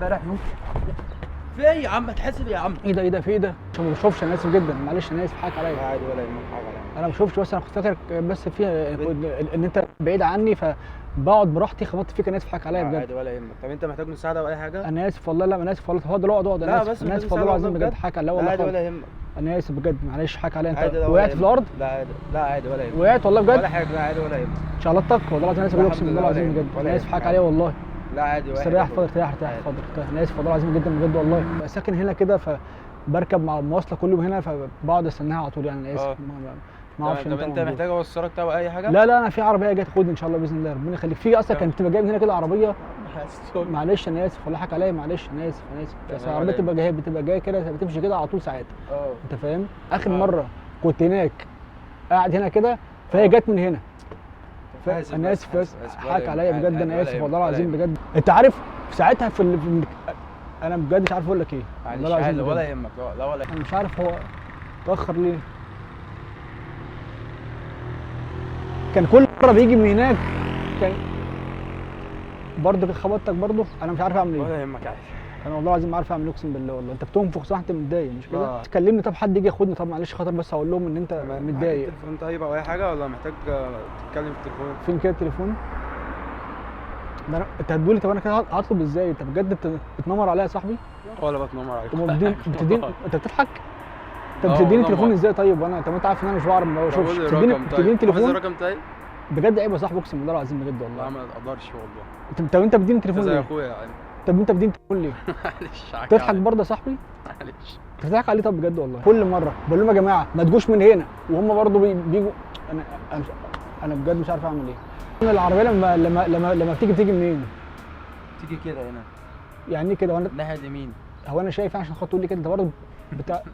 امبارح يوم. في ايه يا عم؟ اتحسب يا عم. ايه ده في ايه ده؟ عشان ما بشوفش، انا اسف جدا، معلش انا اسف، حقك عليا. لا عادي ولا يهمك، حاجه عليا. انا ما بشوفش، بس انا كنت فاكر بس في ان انت بعيد عني فبقعد براحتي، خبطت فيك، انا اسف، حقك عليا بجد. عادي ولا يهمك. طب انت محتاج مساعده او اي حاجه؟ انا اسف والله، لا انا اسف والله، اتفضل اقعد، لا انا بس اسف، انا محتاج اسف والله مساعدة العظيم والله بجد، حقك عليا والله عادي خالص. ولا يهمك. انا اسف بجد، معلش حقك عليا. عادي انت ولا وقعت في يهمك. الارض؟ لا عادي، لا عادي ولا يهمك. وقعت والله بجد؟ ولا حاجه، لا عادي ولا يهمك. شلطتك والله العظيم، انا اسف لا، بجد، الحمد اقسم بالله لله العظيم ولا بجد، يهمك، ولا انا اسف، يهمك. حقك عليا والله. لا عادي ولا بس حاجه. ريح، اتفضل ارتاح، اتفضل. انا اسف والله العظيم جدا بجد والله. ساكن هنا كده فبركب مع المواصله كل يوم هنا، فبقعد استناها على طول، يعني انا اسف. ما اعرفش طب انت محتاج اوصلك طب اي حاجه؟ لا انا في عربيه جايه تاخدني ان شاء الله باذن الله، ربنا يخليك. في اصلا كانت جايه من هنا كده عربيه، معلش انا اسف والله، حق عليا، معلش انا اسف بس العربيه بتبقى جايه كده، بتمشي كده على طول ساعات. انت فاهم؟ اخر مره كنت هناك قاعد هنا كده، فهي جت من هنا. انا اسف بس حقك عليا بجد، انا اسف والله العظيم بجد. انت عارف في ساعتها انا بجد مش عارف اقول لك ايه والله العظيم ولا يهمك. لا ولا انا مش عارف هو اتاخر ليه. كان كل مره بيجي من هناك كان برضه خبطتك برضه، انا مش عارف اعمل ايه. ولا يهمك عادي. انا والله العظيم ما عارف اعمل ايه، اقسم بالله والله. انت بتنفخ صح؟ انت متضايق مش كده؟ تكلمني طب، حد يجي ياخدني طب، معلش خاطر بس اقول لهم ان انت متضايق. التليفون طيب او اي حاجه، ولا محتاج تتكلم في التليفون؟ فين كده التليفون؟ ده انت هتقولي طب انا كده هطلب ازاي؟ انت بجد بتنمر عليا يا صاحبي؟ ولا بتنمر عليك. انت بتضحك؟ انت بتديني تليفون ازاي طيب؟ طب انت عارف ان انا مش بعرف، ما بشوفش. بتديني تليفون؟ الرقم طيب؟ بجد عيب يا صاحبي، اقسم بالله العظيم بجد والله. لا ما اقدرش والله. طب انت بتديني تليفون ليه؟ زي اخويا يعني. طب انت بتديني تليفون ليه؟ معلش تضحك برضه يا صاحبي؟ معلش. بتضحك عليه طب بجد والله. كل مره بقول لهم يا جماعه ما تجوش من هنا، وهم برضه بيجوا. انا بجد مش عارف اعمل ايه. العربيه لما بتيجي منين؟ تيجي كده هنا. يعني ايه كده؟ الناحيه اليمين. هو انا شايف عشان خاطر تقول لي كده؟ انت برضه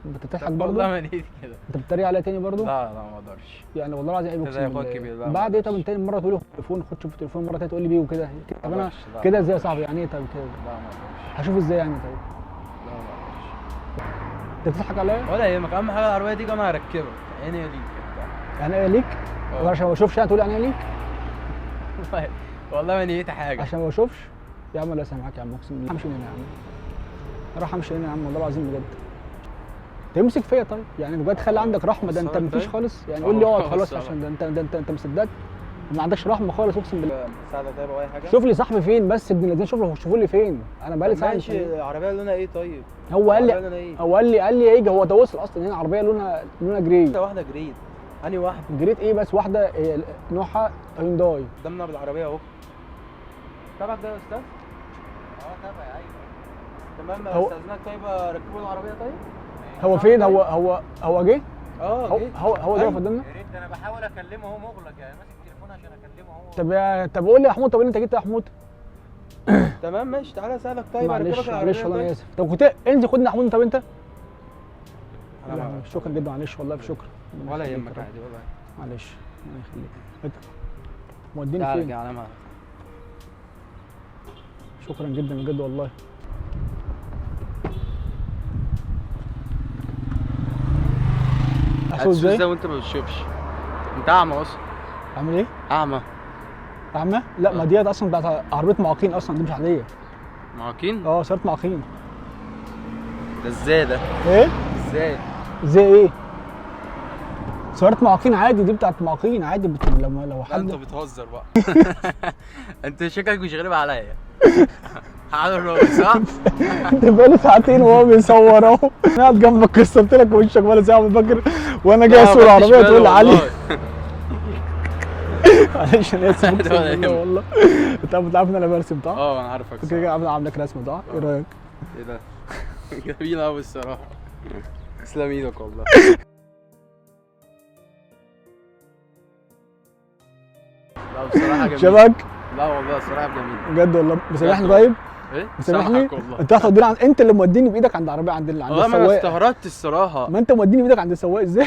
بتضحك برضه؟ والله ما نيتي كده. انت بتتريق عليا تاني برضه؟ لا ما اقدرش يعني والله العظيم عيب، زي اخوك الكبير. بعد ايه طب؟ انت تاني مره تقول لي التليفون، خد شوف التليفون، مره تانيه تقول لي بيه وكده. طب انا كده ازاي يا صاحبي؟ يعني ايه طب كده؟ لا ما اقدرش. هشوف ازاي يعني طيب؟ لا ما اقدرش. انت بتضحك عليا؟ ولا يهمك، اهم حاجه العربيه دي انا هركبها. عيني ليك. يعني ايه ليك؟ عشان ما بشوفش يعني تقول يعني ايه ليك؟ والله ما نيتي حاجه. عشان ما بشوفش؟ يا عم لا سامحك يا عم، اقسم بالله همشي من هنا يا عم. اروح امشي هنا يا عم والله العظيم بجد. تمسك فيا طيب؟ يعني بجد خلي عندك رحمه، ده انت مفيش خالص يعني. قول لي اقعد خلاص، عشان ده انت مصدقت ما عندكش رحمه خالص، اقسم بالله. مساعده طيب او اي حاجه؟ شوف لي صاحبي فين بس، ابن الذين شوفوا لي فين. انا بقالي ساعه. ماشي. العربيه لونها ايه طيب؟ هو قال لي هيجي. هو ده وصل اصلا هنا عربيه لونها جريد. واحده جريد. انهي واحده؟ جريد ايه بس؟ واحده نوعها هيونداي. قدامنا بالعربيه اهو. تبعك ده يا استاذ؟ تبعي ايوه. تمام. استاذنك طيب ركبوا العربيه طيب؟ هو فين؟ هو جه؟ جه. هو جه قدامنا؟ يا ريت انا بحاول اكلمه هو مغلق، يعني ماسك التليفون عشان اكلمه هو. طب قول لي يا حمود، طب انت جيت يا حمود؟ تمام ماشي، تعالى اسالك طيب. معلش والله انا اسف. طب كنت انزل خدني يا حمود. طب انت؟ شكرا جدا، معلش والله بشكر. ولا يهمك عادي والله. معلش الله يخليك. موديني فين؟ تعالى على مهلك. شكرا جدا بجد والله. هتسوق ازاي وانت ما بتشوفش؟ انت اعمى اصلا. اعمل ايه؟ اعمى. لا ما ديت اصلا بتاعت عربيه معاقين اصلا، دي مش عاديه. معاقين؟ سيارة معاقين. ده ازاي ده؟ ايه؟ ازاي ايه؟ سيارة معاقين عادي، دي بتاعت معاقين عادي. لو حد. انت بتهزر بقى. انت شكلك مش غريب عليا. حاضر صح؟ انت بقالي ساعتين وهو بيصور اهو، انا قاعد جنبك كسرت لك وشك بقالي ساعه بفكر وانا جاي اسوق العربيه تقول لي علي. معلش انا اسف والله. انت عارف ان انا برسم صح؟ انا عارفك صح. كده عامل لك رسمه صح؟ ايه رايك؟ ايه ده؟ جميل قوي الصراحه. تسلم ايدك والله. لا بصراحه جميل. شبك؟ لا والله الصراحه جميل بجد والله. مسامحني طيب؟ ايه؟ مسامحني؟ انت هتوديني انت اللي موديني بايدك عند العربيه عند السواق. والله ما انا استغربت الصراحه. ما انت موديني بايدك عند السواق ازاي؟